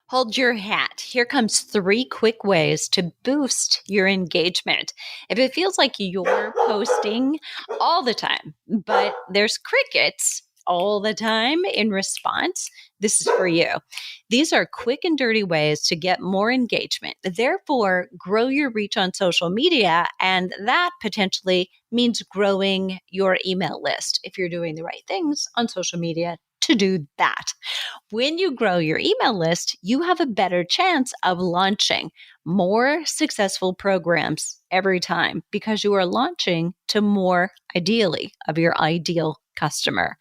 Hold your hat. Here comes 3 quick ways to boost your engagement. If it feels like you're posting all the time, but there's crickets all the time in response, this is for you. These are quick and dirty ways to get more engagement. Therefore, grow your reach on social media, and that potentially means growing your email list if you're doing the right things on social media to do that. When you grow your email list, you have a better chance of launching more successful programs every time because you are launching to more, ideally, of your ideal customer.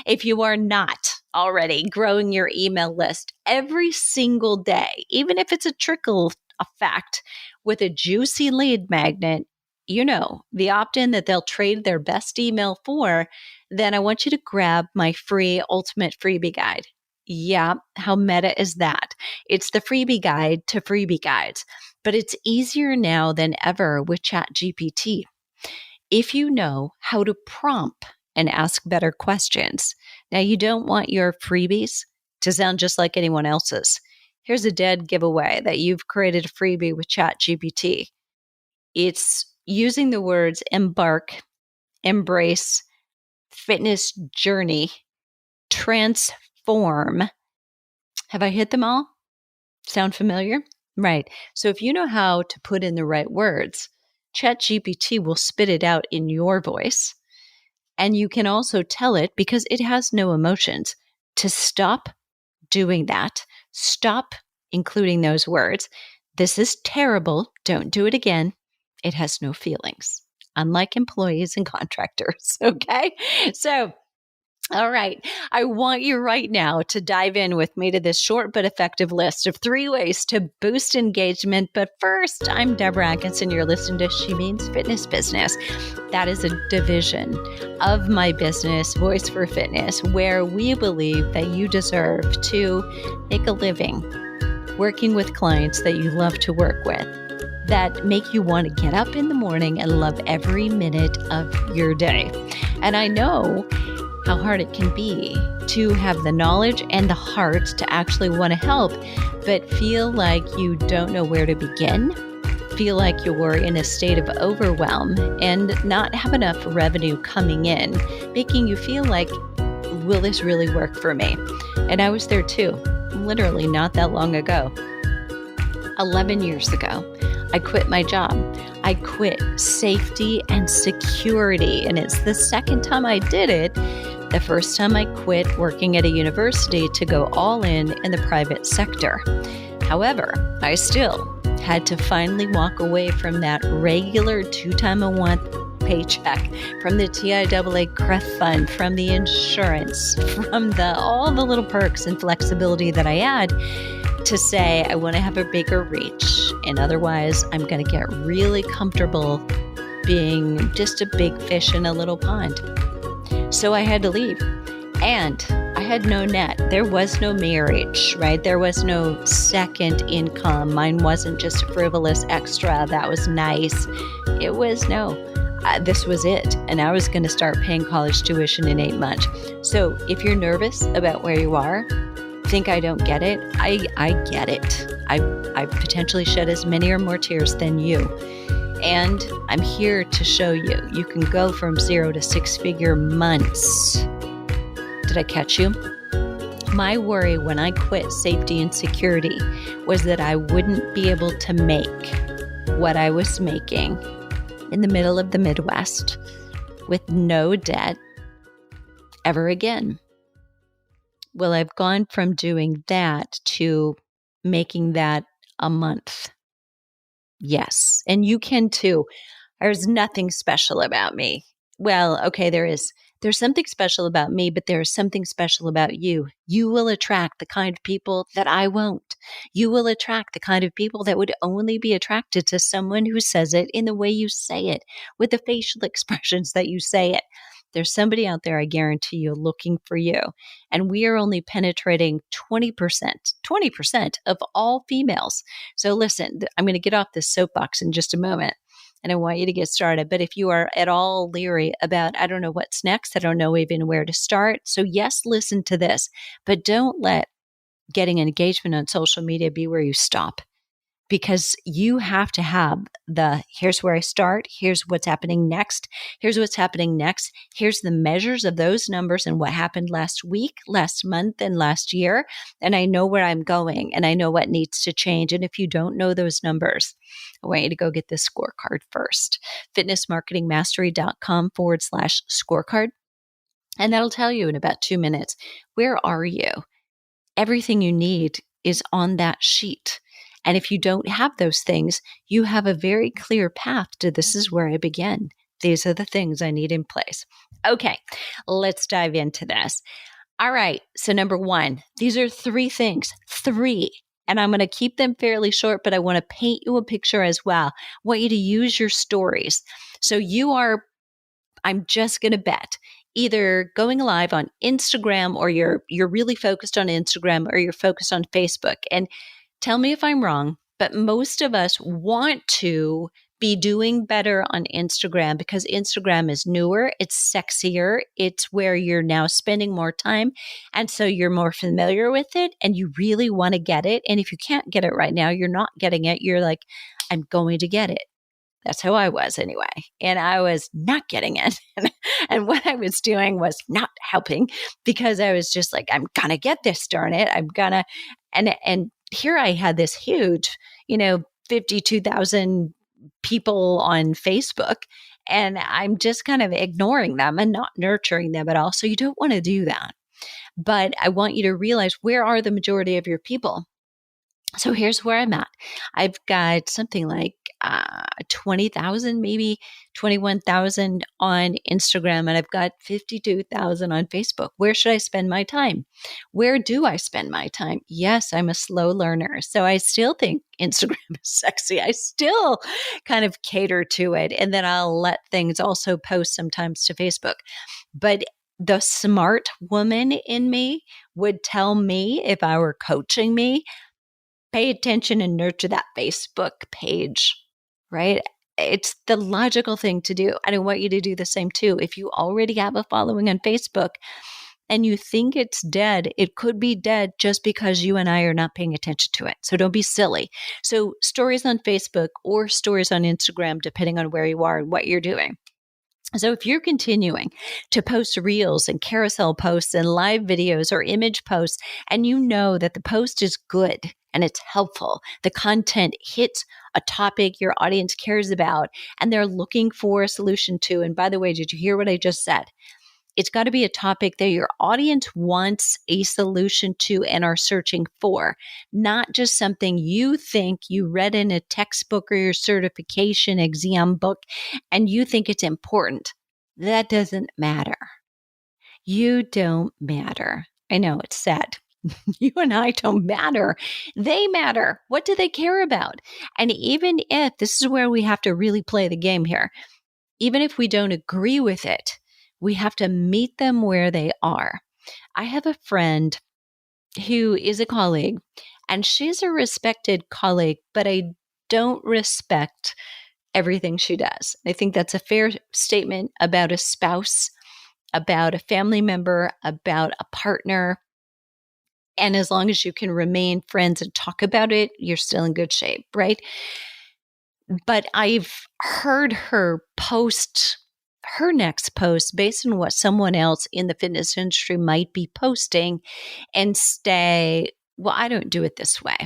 If you are not already growing your email list every single day, even if it's a trickle effect with a juicy lead magnet, the opt-in that they'll trade their best email for, then I want you to grab my free ultimate freebie guide. Yeah, how meta is that? It's the freebie guide to freebie guides, but it's easier now than ever with ChatGPT. If you know how to prompt and ask better questions. Now, you don't want your freebies to sound just like anyone else's. Here's a dead giveaway that you've created a freebie with ChatGPT. It's using the words embark, embrace, fitness journey, transform. Have I hit them all? Sound familiar? Right. So if you know how to put in the right words, ChatGPT will spit it out in your voice. And you can also tell it, because it has no emotions, to stop doing that. Stop including those words. This is terrible. Don't do it again. It has no feelings, unlike employees and contractors. Okay. So, all right. I want you right now to dive in with me to this short but effective list of 3 ways to boost engagement. But first, I'm Deborah Atkinson. You're listening to She Means Fitness Business. That is a division of my business, Voice for Fitness, where we believe that you deserve to make a living working with clients that you love to work with, that make you want to get up in the morning and love every minute of your day. And I know how hard it can be to have the knowledge and the heart to actually want to help, but feel like you don't know where to begin, feel like you're in a state of overwhelm and not have enough revenue coming in, making you feel like, will this really work for me? And I was there too, literally not that long ago. 11 years ago, I quit my job. I quit safety and security, and it's the second time I did it. The first time I quit working at a university to go all in the private sector. However, I still had to finally walk away from that regular 2-time-a-month paycheck, from the TIAA CREF fund, from the insurance, from all the little perks and flexibility that I had, to say I want to have a bigger reach, and otherwise I'm going to get really comfortable being just a big fish in a little pond. So I had to leave, and I had no net. There was no marriage, right? There was no second income. Mine wasn't just a frivolous extra that was nice. It was this was it. And I was going to start paying college tuition in 8 months. So if you're nervous about where you are, think I don't get it, I get it. I potentially shed as many or more tears than you. And I'm here to show you. You can go from 0 to 6-figure months. Did I catch you? My worry when I quit safety and security was that I wouldn't be able to make what I was making in the middle of the Midwest with no debt ever again. Well, I've gone from doing that to making that a month. Yes, and you can too. There's nothing special about me. Well, okay, there's something special about me, but there's something special about you. You will attract the kind of people that I won't. You will attract the kind of people that would only be attracted to someone who says it in the way you say it, with the facial expressions that you say it. There's somebody out there, I guarantee you, looking for you. And we are only penetrating 20% of all females. So listen, I'm going to get off this soapbox in just a moment, and I want you to get started. But if you are at all leery about, I don't know what's next, I don't know even where to start. So yes, listen to this, but don't let getting engagement on social media be where you stop, because you have to have here's where I start, here's what's happening next, here's what's happening next, here's the measures of those numbers and what happened last week, last month, and last year. And I know where I'm going and I know what needs to change. And if you don't know those numbers, I want you to go get this scorecard first. fitnessmarketingmastery.com/scorecard. And that'll tell you in about 2 minutes, where are you? Everything you need is on that sheet. And if you don't have those things, you have a very clear path to this is where I begin. These are the things I need in place. Okay, let's dive into this. All right, so number one, these are 3 things, 3. And I'm going to keep them fairly short, but I want to paint you a picture as well. I want you to use your stories. So I'm just going to bet, either going live on Instagram, or you're really focused on Instagram, or you're focused on Facebook. And tell me if I'm wrong, but most of us want to be doing better on Instagram because Instagram is newer, it's sexier, it's where you're now spending more time. And so you're more familiar with it and you really want to get it. And if you can't get it right now, you're not getting it. You're like, I'm going to get it. That's how I was anyway. And I was not getting it. And what I was doing was not helping, because I was just like, I'm going to get this, darn it. I'm going to, and here I had this huge, 52,000 people on Facebook, and I'm just kind of ignoring them and not nurturing them at all. So you don't want to do that. But I want you to realize, where are the majority of your people? So here's where I'm at. I've got something like 20,000, maybe 21,000 on Instagram, and I've got 52,000 on Facebook. Where should I spend my time? Where do I spend my time? Yes, I'm a slow learner, so I still think Instagram is sexy. I still kind of cater to it, and then I'll let things also post sometimes to Facebook. But the smart woman in me would tell me, if I were coaching me, pay attention and nurture that Facebook page, right? It's the logical thing to do. And I want you to do the same too. If you already have a following on Facebook and you think it's dead, it could be dead just because you and I are not paying attention to it. So don't be silly. So stories on Facebook or stories on Instagram, depending on where you are and what you're doing. So if you're continuing to post reels and carousel posts and live videos or image posts, and you know that the post is good and it's helpful, the content hits a topic your audience cares about and they're looking for a solution to. And by the way, did you hear what I just said? It's got to be a topic that your audience wants a solution to and are searching for, not just something you think you read in a textbook or your certification exam book and you think it's important. That doesn't matter. You don't matter. I know it's sad. You and I don't matter. They matter. What do they care about? And even if, this is where we have to really play the game here, even if we don't agree with it, we have to meet them where they are. I have a friend who is a colleague, and she's a respected colleague, but I don't respect everything she does. I think that's a fair statement about a spouse, about a family member, about a partner. And as long as you can remain friends and talk about it, you're still in good shape, right? But I've heard her post her next post based on what someone else in the fitness industry might be posting and say, well, I don't do it this way.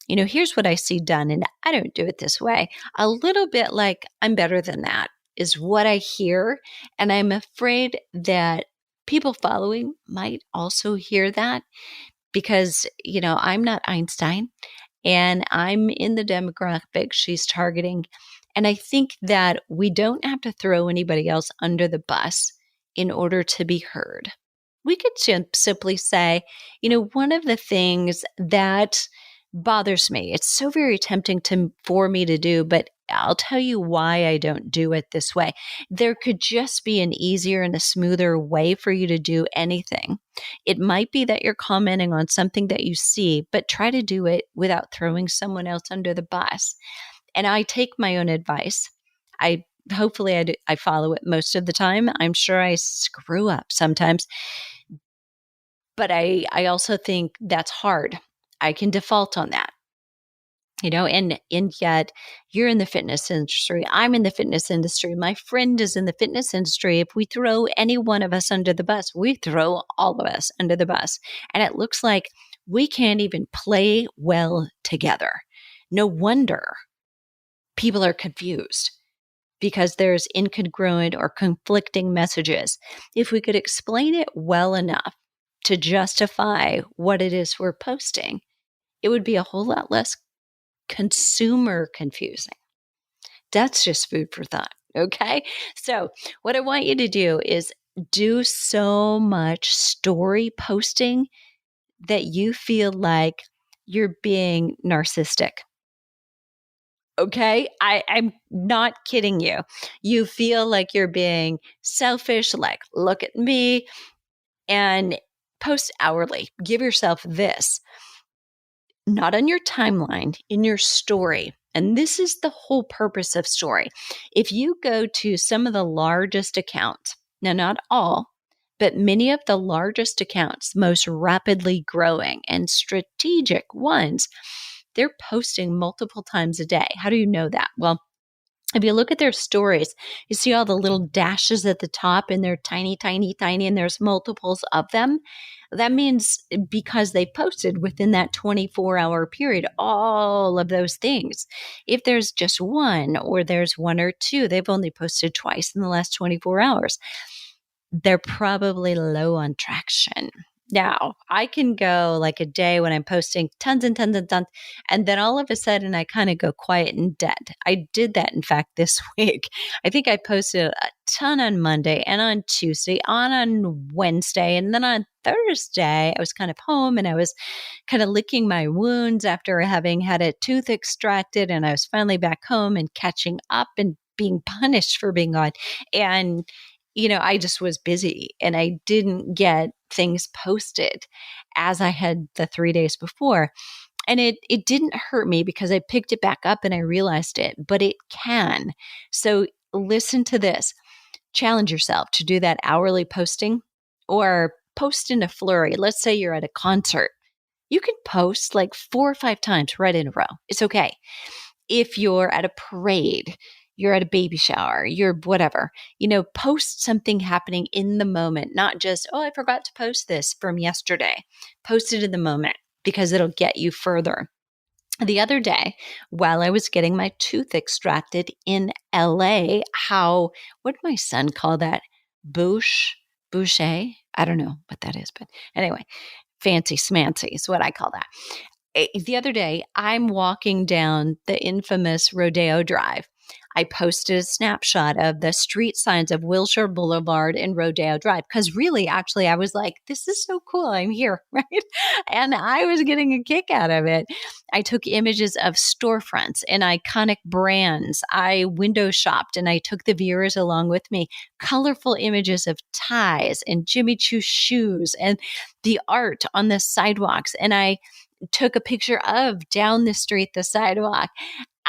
Here's what I see done, and I don't do it this way. A little bit like, I'm better than that is what I hear. And I'm afraid that people following might also hear that because, I'm not Einstein and I'm in the demographic she's targeting. And I think that we don't have to throw anybody else under the bus in order to be heard. We could simply say, one of the things that bothers me, it's so very tempting for me to do, but I'll tell you why I don't do it this way. There could just be an easier and a smoother way for you to do anything. It might be that you're commenting on something that you see, but try to do it without throwing someone else under the bus. And I take my own advice. Hopefully I follow it most of the time. I'm sure I screw up sometimes. But I also think that's hard. I can default on that. And yet you're in the fitness industry. I'm in the fitness industry. My friend is in the fitness industry. If we throw any one of us under the bus, we throw all of us under the bus. And it looks like we can't even play well together. No wonder people are confused because there's incongruent or conflicting messages. If we could explain it well enough to justify what it is we're posting, it would be a whole lot less consumer confusing. That's just food for thought. Okay. So, what I want you to do is do so much story posting that you feel like you're being narcissistic. Okay. I'm not kidding you. You feel like you're being selfish, like, look at me, and post hourly. Give yourself this, not on your timeline, in your story. And this is the whole purpose of story. If you go to some of the largest accounts, now not all, but many of the largest accounts, most rapidly growing and strategic ones, they're posting multiple times a day. How do you know that? Well, if you look at their stories, you see all the little dashes at the top and they're tiny, tiny, tiny, and there's multiples of them. That means because they posted within that 24-hour period, all of those things. If there's just one or there's one or two, they've only posted twice in the last 24 hours. They're probably low on traction. Now, I can go like a day when I'm posting tons and tons and tons, and then all of a sudden I kind of go quiet and dead. I did that, in fact, this week. I think I posted a ton on Monday and on Tuesday, on Wednesday, and then on Thursday, I was kind of home and I was kind of licking my wounds after having had a tooth extracted, and I was finally back home and catching up and being punished for being gone. And I just was busy and I didn't get things posted as I had the 3 days before. And it didn't hurt me because I picked it back up and I realized it, but it can. So listen to this. Challenge yourself to do that hourly posting or post in a flurry. Let's say you're at a concert. You can post like 4 or 5 times right in a row. It's okay. If you're at a parade, you're at a baby shower, you're whatever, post something happening in the moment, not just, oh, I forgot to post this from yesterday. Post it in the moment because it'll get you further. The other day, while I was getting my tooth extracted in LA, what did my son call that? Boucher? I don't know what that is, but anyway, fancy smancy is what I call that. The other day, I'm walking down the infamous Rodeo Drive. I posted a snapshot of the street signs of Wilshire Boulevard and Rodeo Drive because really, actually, I was like, this is so cool. I'm here, right? And I was getting a kick out of it. I took images of storefronts and iconic brands. I window shopped and I took the viewers along with me. Colorful images of ties and Jimmy Choo shoes and the art on the sidewalks. And I took a picture of down the street, the sidewalk.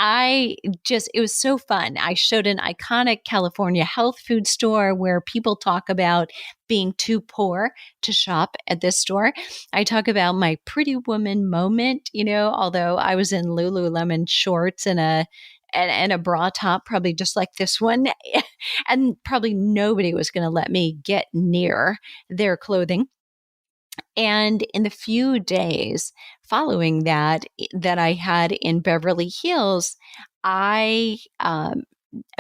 It was so fun. I showed an iconic California health food store where people talk about being too poor to shop at this store. I talk about my pretty woman moment, although I was in Lululemon shorts and a bra top, probably just like this one. And probably nobody was going to let me get near their clothing. And in the few days following that I had in Beverly Hills, I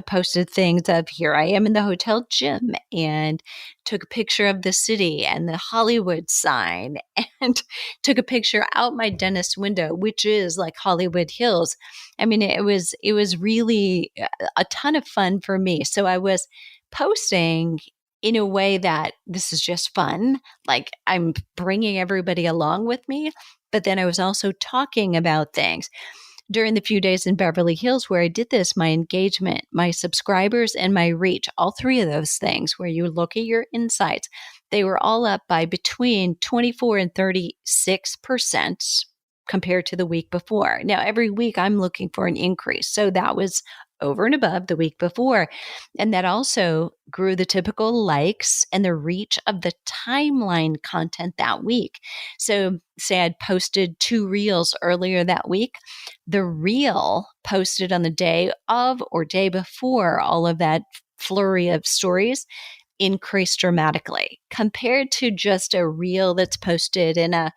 posted things of here I am in the hotel gym and took a picture of the city and the Hollywood sign and took a picture out my dentist window, which is like Hollywood Hills. I mean, it was really a ton of fun for me. So I was posting in a way that this is just fun. Like I'm bringing everybody along with me, but then I was also talking about things. During the few days in Beverly Hills where I did this, my engagement, my subscribers, and my reach, all three of those things where you look at your insights, they were all up by between 24 and 36%, compared to the week before. Now, every week I'm looking for an increase. So that was over and above the week before. And that also grew the typical likes and the reach of the timeline content that week. So, say I'd posted 2 reels earlier that week, the reel posted on the day of or day before all of that flurry of stories increased dramatically compared to just a reel that's posted in a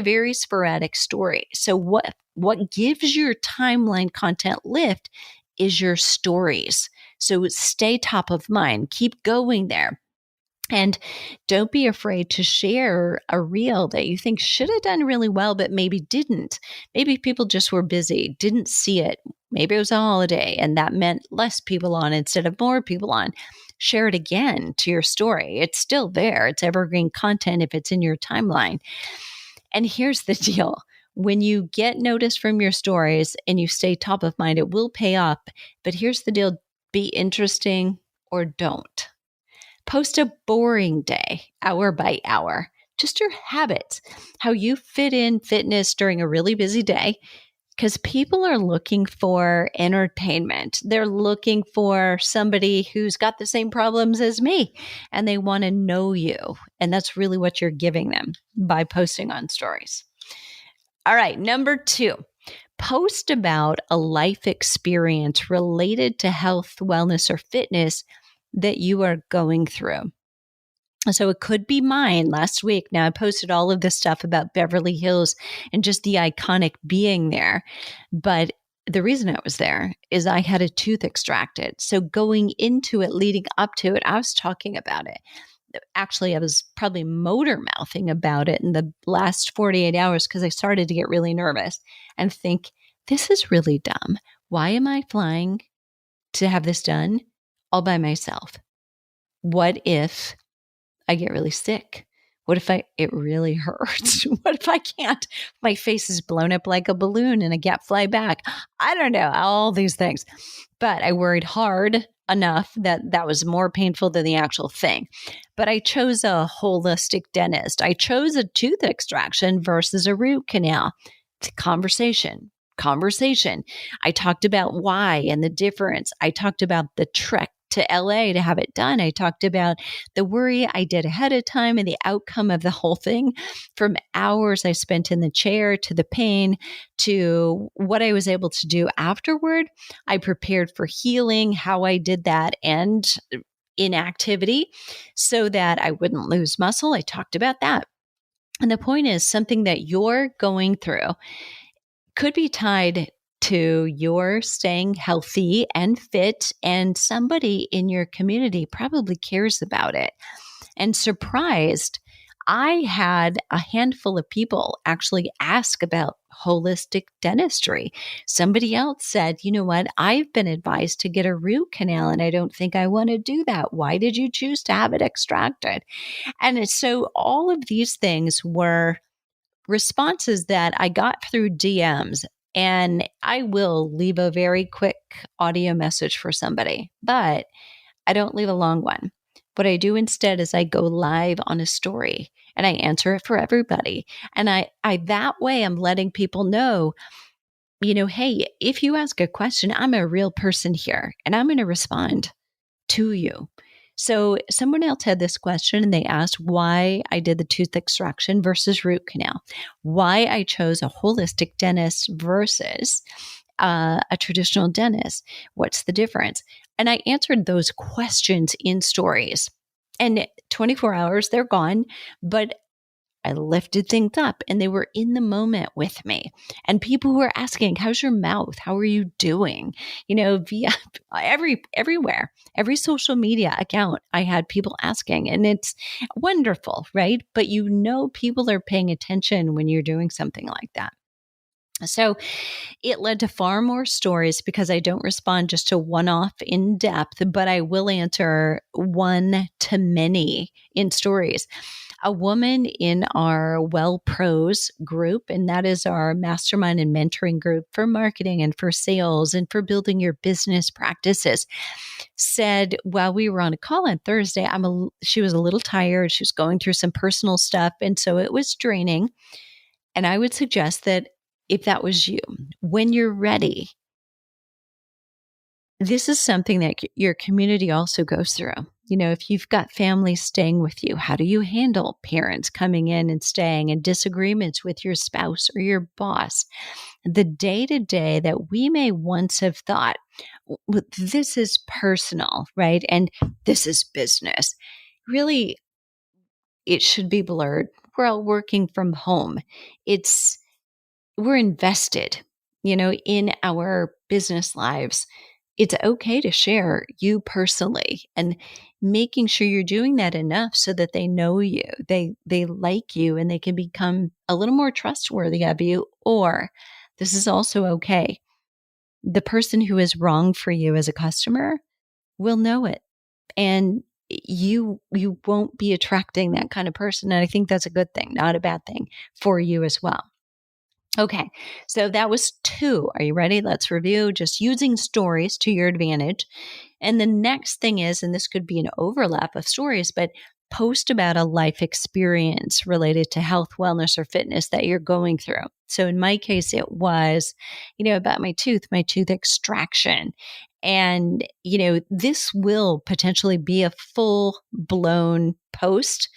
very sporadic story. So what gives your timeline content lift is your stories. So stay top of mind, keep going there. And don't be afraid to share a reel that you think should have done really well, but maybe didn't. Maybe people just were busy, didn't see it. Maybe it was a holiday and that meant less people on instead of more people on. Share it again to your story. It's still there. It's evergreen content if it's in your timeline. And here's the deal. When you get noticed from your stories and you stay top of mind, it will pay off. But here's the deal. Be interesting or don't. Post a boring day, hour by hour. Just your habits, how you fit in fitness during a really busy day, because people are looking for entertainment. They're looking for somebody who's got the same problems as me, and they want to know you. And that's really what you're giving them by posting on stories. All right, number 2. Post about a life experience related to health, wellness, or fitness that you are going through. So it could be mine last week. Now I posted all of this stuff about Beverly Hills and just the iconic being there. But the reason I was there is I had a tooth extracted. So going into it, leading up to it, I was talking about it. Actually, I was probably motor mouthing about it in the last 48 hours because I started to get really nervous and think, this is really dumb. Why am I flying to have this done all by myself? What if I get really sick? What if it really hurts? What if I can't? My face is blown up like a balloon and I can't fly back. I don't know, all these things. But I worried hard enough that was more painful than the actual thing. But I chose a holistic dentist. I chose a tooth extraction versus a root canal. It's a conversation. I talked about why and the difference. I talked about the trek to LA to have it done. I talked about the worry I did ahead of time and the outcome of the whole thing, from hours I spent in the chair to the pain to what I was able to do afterward. I prepared for healing, how I did that, and inactivity so that I wouldn't lose muscle. I talked about that. And the point is, something that you're going through could be tied to your staying healthy and fit, and somebody in your community probably cares about it. And surprised, I had a handful of people actually ask about holistic dentistry. Somebody else said, you know what, I've been advised to get a root canal and I don't think I want to do that. Why did you choose to have it extracted? And so all of these things were responses that I got through DMs. And I will leave a very quick audio message for somebody, but I don't leave a long one. What I do instead is I go live on a story and I answer it for everybody. And I that way I'm letting people know, hey, if you ask a question, I'm a real person here and I'm going to respond to you. So someone else had this question and they asked why I did the tooth extraction versus root canal, why I chose a holistic dentist versus a traditional dentist. What's the difference? And I answered those questions in stories. And 24 hours, they're gone, but I lifted things up and they were in the moment with me. And people who are asking, how's your mouth? How are you doing? Via everywhere, every social media account, I had people asking, and it's wonderful, right? But people are paying attention when you're doing something like that. So it led to far more stories because I don't respond just to one-off in depth, but I will answer one to many in stories. A woman in our Well Pros group, and that is our mastermind and mentoring group for marketing and for sales and for building your business practices, said while we were on a call on Thursday, she was a little tired. She was going through some personal stuff, and so it was draining. And I would suggest that if that was you, when you're ready, this is something that your community also goes through. If you've got families staying with you, how do you handle parents coming in and staying and disagreements with your spouse or your boss? The day to day that we may once have thought, this is personal, right? And this is business. Really, it should be blurred. We're all working from home. We're invested, in our business lives. It's okay to share you personally and making sure you're doing that enough so that they know you, they like you, and they can become a little more trustworthy of you. Or this is also okay. The person who is wrong for you as a customer will know it. And you won't be attracting that kind of person. And I think that's a good thing, not a bad thing for you as well. Okay, so that was 2. Are you ready? Let's review just using stories to your advantage. And the next thing is, and this could be an overlap of stories, but post about a life experience related to health, wellness, or fitness that you're going through. So in my case, it was, about my tooth extraction. And, this will potentially be a full blown post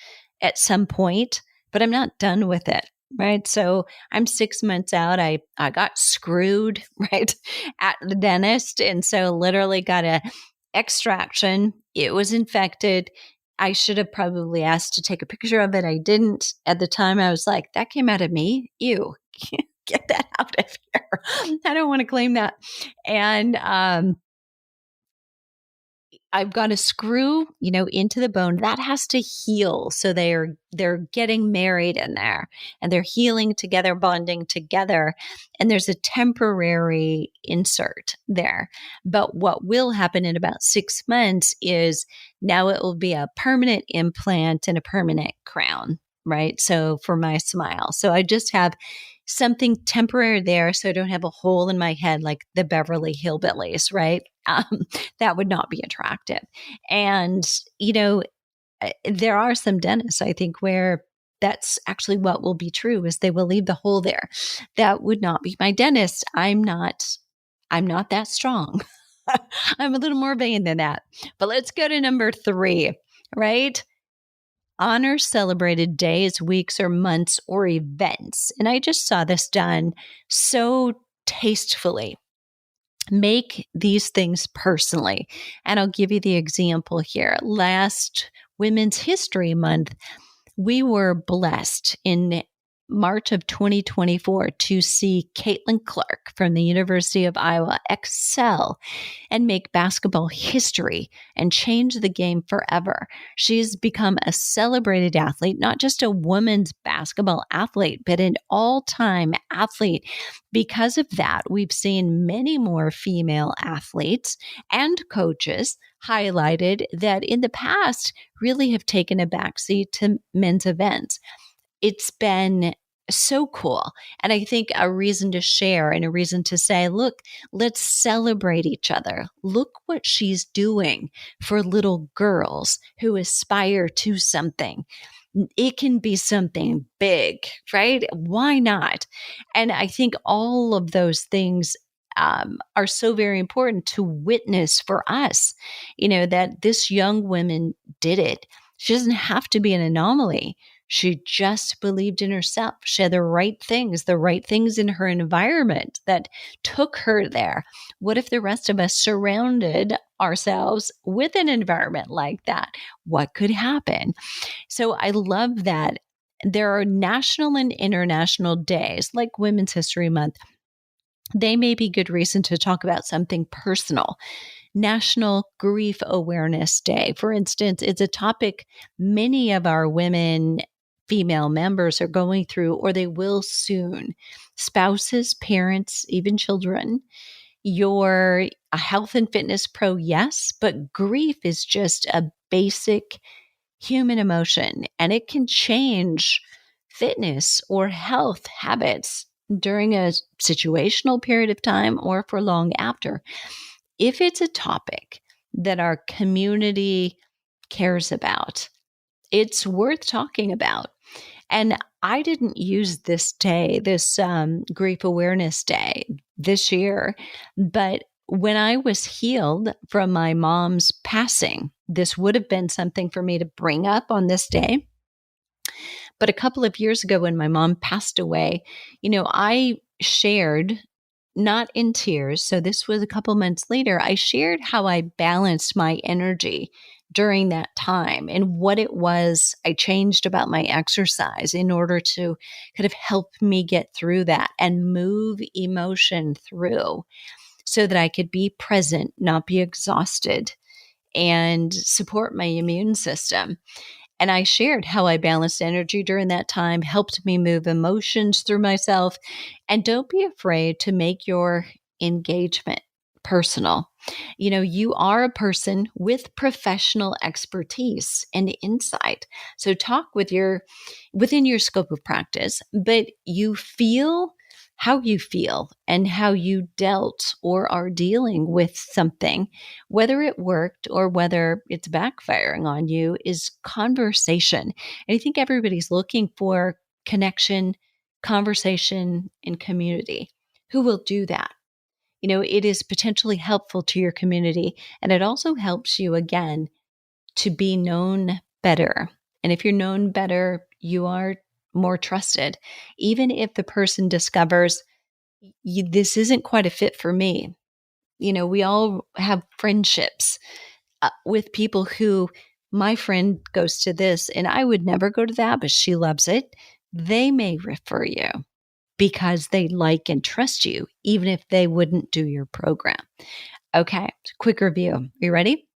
at some point, but I'm not done with it. Right. So I'm 6 months out. I got screwed, right, at the dentist. And so literally got a extraction. It was infected. I should have probably asked to take a picture of it. I didn't. At the time, I was like, that came out of me. Ew, get that out of here. I don't want to claim that. And I've got a screw, into the bone that has to heal. So they're getting married in there and they're healing together, bonding together. And there's a temporary insert there. But what will happen in about 6 months is now it will be a permanent implant and a permanent crown, right? So for my smile. So I just have something temporary there so I don't have a hole in my head like the Beverly Hillbillies, right? That would not be attractive. And, there are some dentists, I think, where that's actually what will be true is they will leave the hole there. That would not be my dentist. I'm not that strong. I'm a little more vain than that. But let's go to number 3, right? Honor celebrated days, weeks, or months, or events. And I just saw this done so tastefully. Make these things personally. And I'll give you the example here. Last Women's History Month, we were blessed in March of 2024 to see Caitlin Clark from the University of Iowa excel and make basketball history and change the game forever. She's become a celebrated athlete, not just a women's basketball athlete, but an all-time athlete. Because of that, we've seen many more female athletes and coaches highlighted that in the past really have taken a backseat to men's events. It's been so cool. And I think a reason to share and a reason to say, look, let's celebrate each other. Look what she's doing for little girls who aspire to something. It can be something big, right? Why not? And I think all of those things are so very important to witness for us, that this young woman did it. She doesn't have to be an anomaly. She just believed in herself. She had the right things in her environment that took her there. What if the rest of us surrounded ourselves with an environment like that? What could happen? So I love that there are national and international days like Women's History Month. They may be good reason to talk about something personal. National Grief Awareness Day, for instance, it's a topic many of our women female members are going through, or they will soon. Spouses, parents, even children. You're a health and fitness pro, yes, but grief is just a basic human emotion, and it can change fitness or health habits during a situational period of time or for long after. If it's a topic that our community cares about, it's worth talking about. And I didn't use this day, this grief awareness day this year, but when I was healed from my mom's passing, this would have been something for me to bring up on this day. But a couple of years ago, when my mom passed away, I shared, not in tears. So this was a couple months later. I shared how I balanced my energy during that time and what it was I changed about my exercise in order to kind of help me get through that and move emotion through so that I could be present, not be exhausted, and support my immune system. And I shared how I balanced energy during that time, helped me move emotions through myself. And don't be afraid to make your engagement personal. You are a person with professional expertise and insight. So talk within your scope of practice, but you feel how you feel and how you dealt or are dealing with something, whether it worked or whether it's backfiring on you, is conversation. And I think everybody's looking for connection, conversation, and community. Who will do that? It is potentially helpful to your community. And it also helps you, again, to be known better. And if you're known better, you are more trusted. Even if the person discovers this isn't quite a fit for me. We all have friendships with people who, my friend goes to this and I would never go to that, but she loves it. They may refer you because they like and trust you, even if they wouldn't do your program. Okay, quick review. Are you ready?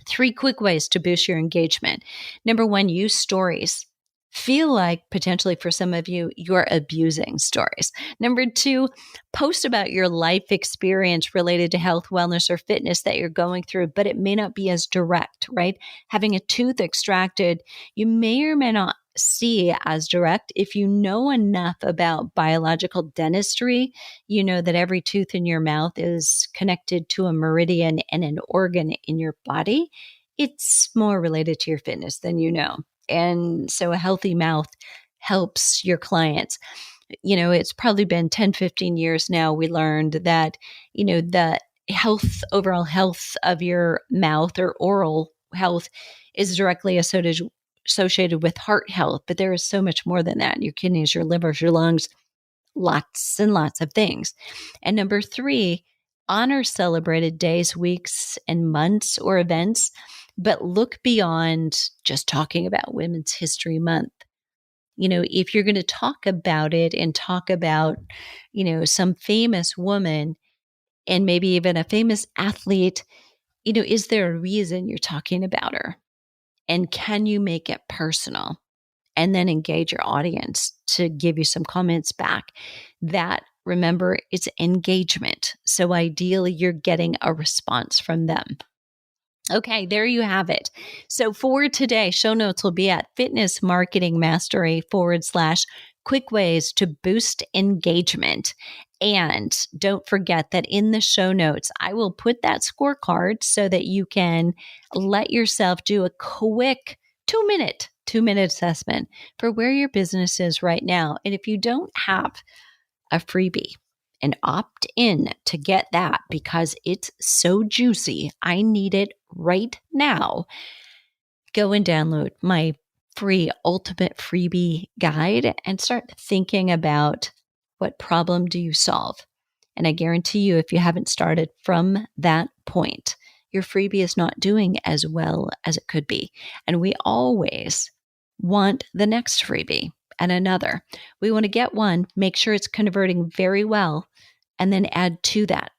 3 quick ways to boost your engagement. Number 1, use stories. Feel like potentially for some of you, you're abusing stories. Number 2, post about your life experience related to health, wellness, or fitness that you're going through, but it may not be as direct, right? Having a tooth extracted, you may or may not see as direct. If you know enough about biological dentistry, you know that every tooth in your mouth is connected to a meridian and an organ in your body. It's more related to your fitness than you know. And so a healthy mouth helps your clients. It's probably been 10, 15 years now. We learned that, the overall health of your mouth or oral health is directly associated with heart health. But there is so much more than that. Your kidneys, your livers, your lungs, lots and lots of things. And number 3, honor celebrated days, weeks, and months or events, but look beyond just talking about Women's History Month. If you're going to talk about it and talk about, some famous woman and maybe even a famous athlete, is there a reason you're talking about her? And can you make it personal? And then engage your audience to give you some comments back. That, remember, it's engagement. So ideally, you're getting a response from them. Okay, there you have it. So for today, show notes will be at fitnessmarketingmastery.com/quick ways to boost engagement. And don't forget that in the show notes, I will put that scorecard so that you can let yourself do a quick 2-minute assessment for where your business is right now. And if you don't have a freebie, and opt in to get that because it's so juicy, I need it right now, go and download my free ultimate freebie guide and start thinking about what problem do you solve. And I guarantee you, if you haven't started from that point, your freebie is not doing as well as it could be. And we always want the next freebie and another. We want to get one, make sure it's converting very well, and then add to that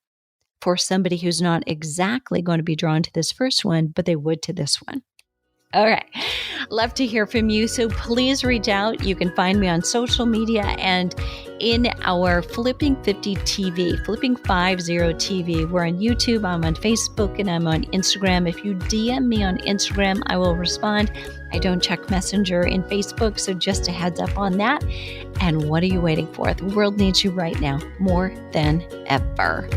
for somebody who's not exactly going to be drawn to this first one, but they would to this one. All right. Love to hear from you. So please reach out. You can find me on social media and in our Flipping 50 TV, Flipping 50 TV. We're on YouTube. I'm on Facebook and I'm on Instagram. If you DM me on Instagram, I will respond. I don't check Messenger in Facebook, so just a heads up on that. And what are you waiting for? The world needs you right now more than ever.